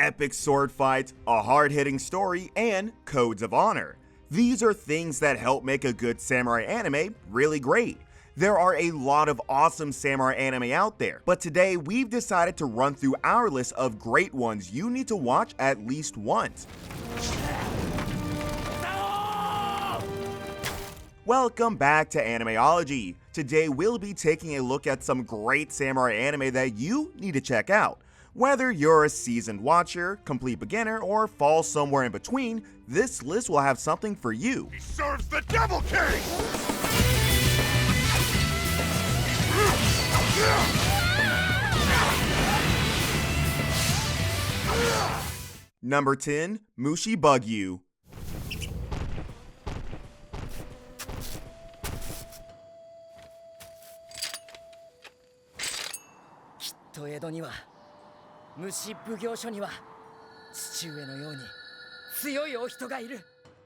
epic sword fights, a hard-hitting story, and codes of honor. These are things that help make a good samurai anime really great. There are a lot of awesome samurai anime out there, but today we've decided to run through our list of great ones you need to watch at least once. Welcome back to Animeology. Today we'll be taking a look at some great samurai anime that you need to check out. Whether you're a seasoned watcher, complete beginner, or fall somewhere in between, this list will have something for you. He serves the Devil King! Number 10, Mushi Bugyu.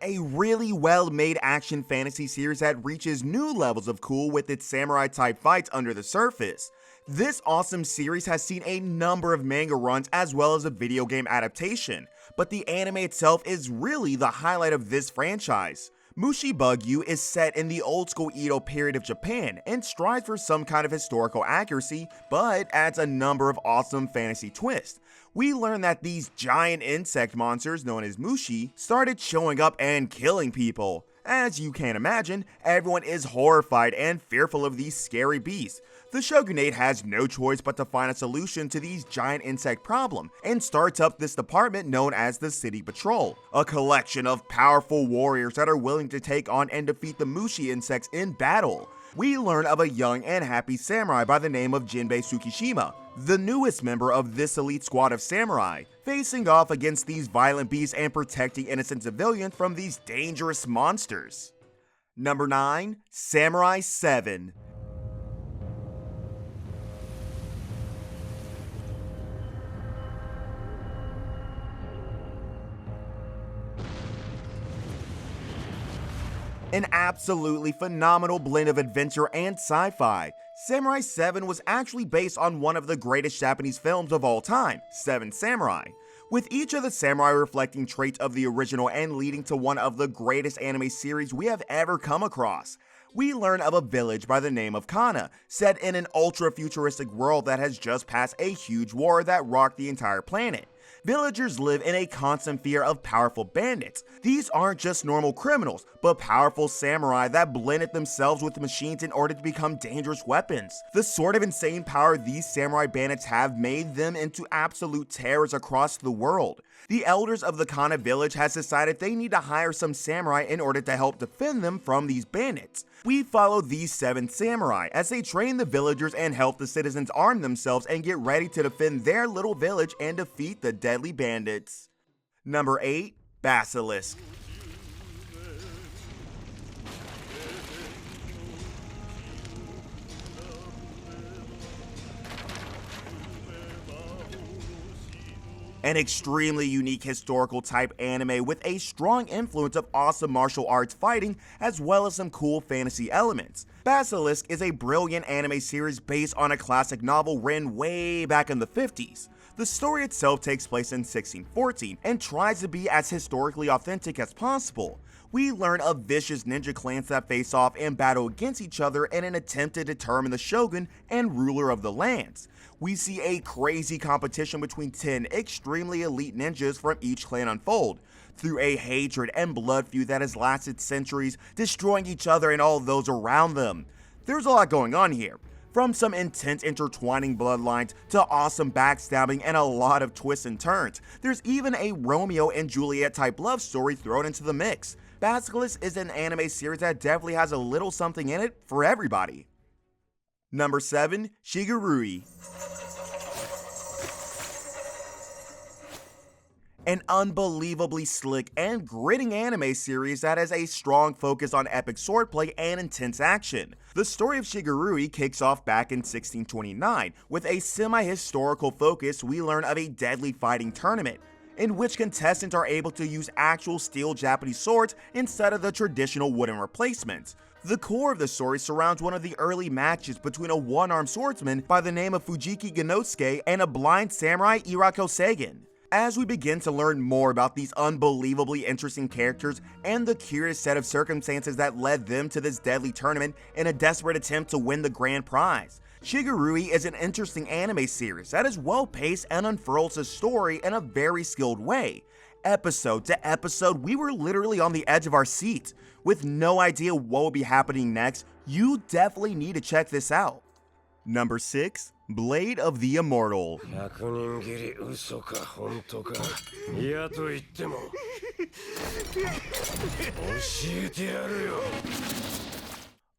A really well-made action fantasy series that reaches new levels of cool with its samurai-type fights under the surface. This awesome series has seen a number of manga runs as well as a video game adaptation, but the anime itself is really the highlight of this franchise. Mushi Bugyu is set in the old-school Edo period of Japan and strives for some kind of historical accuracy, but adds a number of awesome fantasy twists. We learn that these giant insect monsters known as Mushi started showing up and killing people. As you can imagine, everyone is horrified and fearful of these scary beasts. The shogunate has no choice but to find a solution to these giant insect problem, and starts up this department known as the City Patrol, a collection of powerful warriors that are willing to take on and defeat the Mushi insects in battle. We learn of a young and happy samurai by the name of Jinbei Tsukishima, the newest member of this elite squad of samurai, facing off against these violent beasts and protecting innocent civilians from these dangerous monsters. Number 9, Samurai 7. An absolutely phenomenal blend of adventure and sci-fi, Samurai 7 was actually based on one of the greatest Japanese films of all time, Seven Samurai, with each of the samurai reflecting traits of the original and leading to one of the greatest anime series we have ever come across. We learn of a village by the name of Kana, set in an ultra-futuristic world that has just passed a huge war that rocked the entire planet. Villagers live in a constant fear of powerful bandits. These aren't just normal criminals, but powerful samurai that blended themselves with machines in order to become dangerous weapons. The sort of insane power these samurai bandits have made them into absolute terrors across the world. The elders of the Kana village has decided they need to hire some samurai in order to help defend them from these bandits. We follow these 7 samurai as they train the villagers and help the citizens arm themselves and get ready to defend their little village and defeat the deadly bandits. Number 8, Basilisk. An extremely unique historical type anime with a strong influence of awesome martial arts fighting as well as some cool fantasy elements. Basilisk is a brilliant anime series based on a classic novel written way back in the 50s. The story itself takes place in 1614 and tries to be as historically authentic as possible. We learn of vicious ninja clans that face off and battle against each other in an attempt to determine the shogun and ruler of the lands. We see a crazy competition between 10 extremely elite ninjas from each clan unfold, through a hatred and blood feud that has lasted centuries, destroying each other and all those around them. There's a lot going on here, from some intense intertwining bloodlines to awesome backstabbing and a lot of twists and turns. There's even a Romeo and Juliet type love story thrown into the mix. Basilisk is an anime series that definitely has a little something in it for everybody. Number 7, Shigurui. An unbelievably slick and gritting anime series that has a strong focus on epic swordplay and intense action. The story of Shigurui kicks off back in 1629, with a semi-historical focus. We learn of a deadly fighting tournament, in which contestants are able to use actual steel Japanese swords instead of the traditional wooden replacements. The core of the story surrounds one of the early matches between a one-armed swordsman by the name of Fujiki Genosuke and a blind samurai Irako Seigen. As we begin to learn more about these unbelievably interesting characters and the curious set of circumstances that led them to this deadly tournament in a desperate attempt to win the grand prize. Shigurui is an interesting anime series that is well paced and unfurls a story in a very skilled way. Episode to episode, we were literally on the edge of our seat. With no idea what will be happening next, you definitely need to check this out. Number 6. Blade of the Immortal.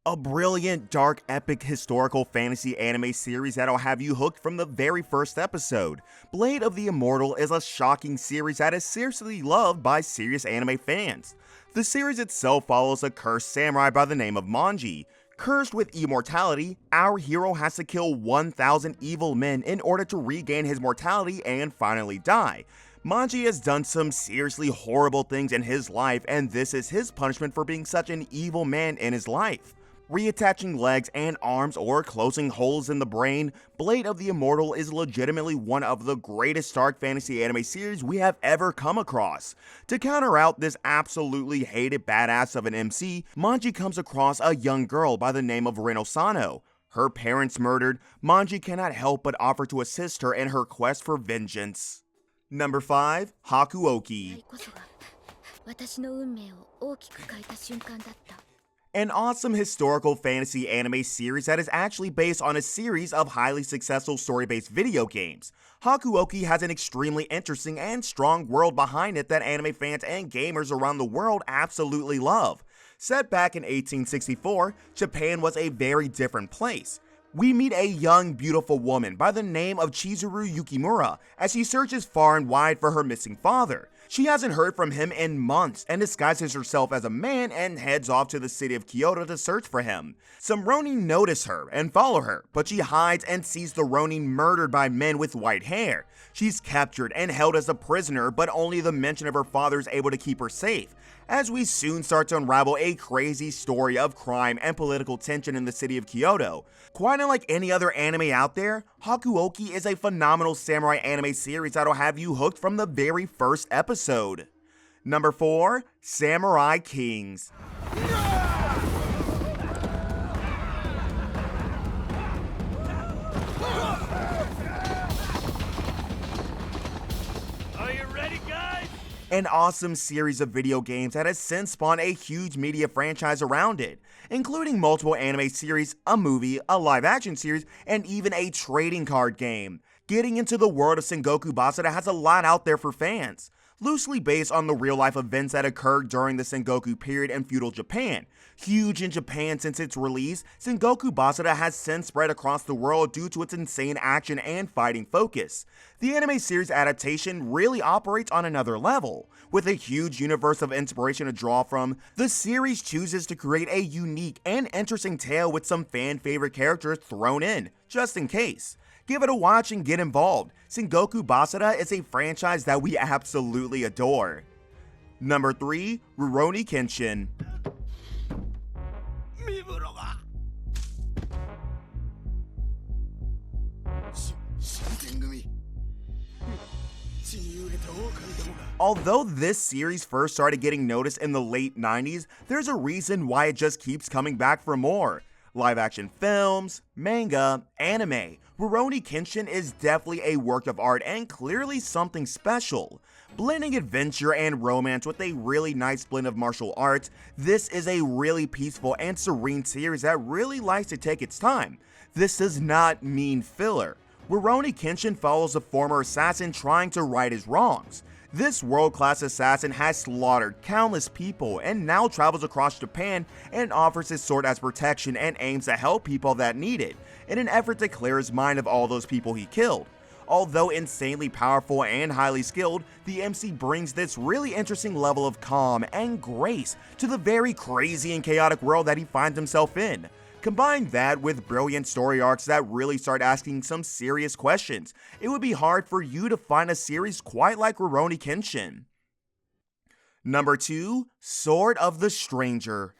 A brilliant, dark, epic historical fantasy anime series that'll have you hooked from the very first episode. Blade of the Immortal is a shocking series that is seriously loved by serious anime fans. The series itself follows a cursed samurai by the name of Manji. Cursed with immortality, our hero has to kill 1,000 evil men in order to regain his mortality and finally die. Manji has done some seriously horrible things in his life, and this is his punishment for being such an evil man in his life. Reattaching legs and arms or closing holes in the brain, Blade of the Immortal is legitimately one of the greatest dark fantasy anime series we have ever come across. To counter out this absolutely hated badass of an MC, Manji comes across a young girl by the name of Reno Sano. Her parents murdered, Manji cannot help but offer to assist her in her quest for vengeance. Number 5. Hakuoki. An awesome historical fantasy anime series that is actually based on a series of highly successful story-based video games. Hakuoki has an extremely interesting and strong world behind it that anime fans and gamers around the world absolutely love. Set back in 1864, Japan was a very different place. We meet a young, beautiful woman by the name of Chizuru Yukimura as she searches far and wide for her missing father. She hasn't heard from him in months and disguises herself as a man and heads off to the city of Kyoto to search for him. Some Ronin notice her and follow her, but she hides and sees the Ronin murdered by men with white hair. She's captured and held as a prisoner, but only the mention of her father is able to keep her safe. As we soon start to unravel a crazy story of crime and political tension in the city of Kyoto. Quite unlike any other anime out there, Hakuoki is a phenomenal samurai anime series that'll have you hooked from the very first episode. Number 4. Samurai Kings. An awesome series of video games that has since spawned a huge media franchise around it, including multiple anime series, a movie, a live-action series, and even a trading card game. Getting into the world of Sengoku Basara has a lot out there for fans. Loosely based on the real-life events that occurred during the Sengoku period in feudal Japan. Huge in Japan since its release, Sengoku Basara has since spread across the world due to its insane action and fighting focus. The anime series adaptation really operates on another level. With a huge universe of inspiration to draw from, the series chooses to create a unique and interesting tale with some fan-favorite characters thrown in, just in case. Give it a watch and get involved. Sengoku Basara is a franchise that we absolutely adore. Number 3. Rurouni Kenshin. Although this series first started getting noticed in the late 90s, there's a reason why it just keeps coming back for more. Live action films, manga, anime, Rurouni Kenshin is definitely a work of art and clearly something special. Blending adventure and romance with a really nice blend of martial arts, this is a really peaceful and serene series that really likes to take its time. This does not mean filler. Rurouni Kenshin follows a former assassin trying to right his wrongs. This world-class assassin has slaughtered countless people and now travels across Japan and offers his sword as protection and aims to help people that need it, in an effort to clear his mind of all those people he killed. Although insanely powerful and highly skilled, the MC brings this really interesting level of calm and grace to the very crazy and chaotic world that he finds himself in. Combine that with brilliant story arcs that really start asking some serious questions, it would be hard for you to find a series quite like Rurouni Kenshin. Number 2. Sword of the Stranger.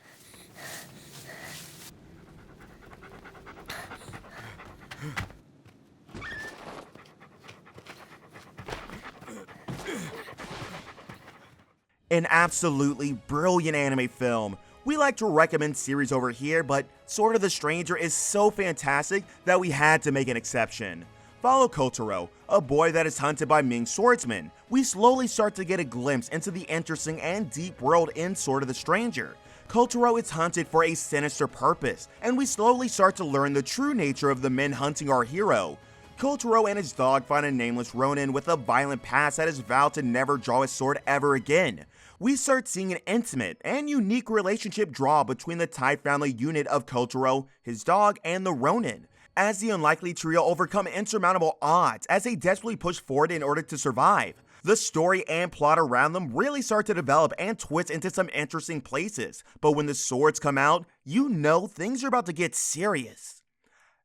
An absolutely brilliant anime film. We like to recommend series over here, but Sword of the Stranger is so fantastic that we had to make an exception. Follow Kotaro, a boy that is hunted by Ming swordsmen. We slowly start to get a glimpse into the interesting and deep world in Sword of the Stranger. Kotaro is hunted for a sinister purpose, and we slowly start to learn the true nature of the men hunting our hero. Kotaro and his dog find a nameless Ronin with a violent past that has vowed to never draw his sword ever again. We start seeing an intimate and unique relationship draw between the Tai family unit of Kotaro, his dog, and the Ronin, as the unlikely trio overcome insurmountable odds as they desperately push forward in order to survive. The story and plot around them really start to develop and twist into some interesting places, but when the swords come out, you know things are about to get serious.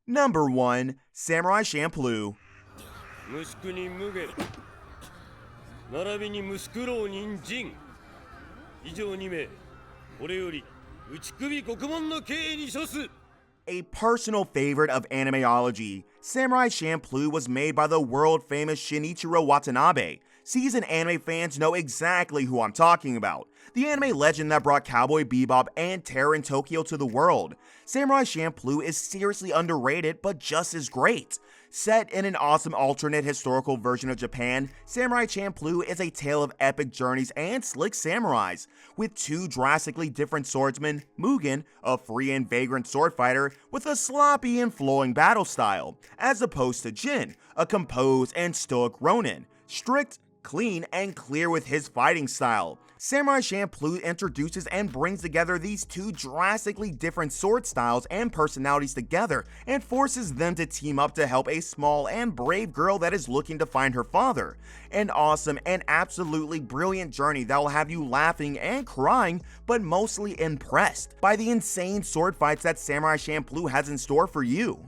Number 1. Samurai Champloo. 息子に無下並びに息子郎人参以上2名これより打首獄門の刑に処す A personal favorite of Animeology, Samurai Champloo was made by the world-famous Shinichiro Watanabe. Seasoned anime fans know exactly who I'm talking about. The anime legend that brought Cowboy Bebop and Terror in Tokyo to the world. Samurai Champloo is seriously underrated, but just as great. Set in an awesome alternate historical version of Japan, Samurai Champloo is a tale of epic journeys and slick samurais, with two drastically different swordsmen, Mugen, a free and vagrant sword fighter with a sloppy and flowing battle style, as opposed to Jin, a composed and stoic Ronin, strict, clean, and clear with his fighting style. Samurai Champloo introduces and brings together these two drastically different sword styles and personalities together and forces them to team up to help a small and brave girl that is looking to find her father. An awesome and absolutely brilliant journey that will have you laughing and crying, but mostly impressed by the insane sword fights that Samurai Champloo has in store for you.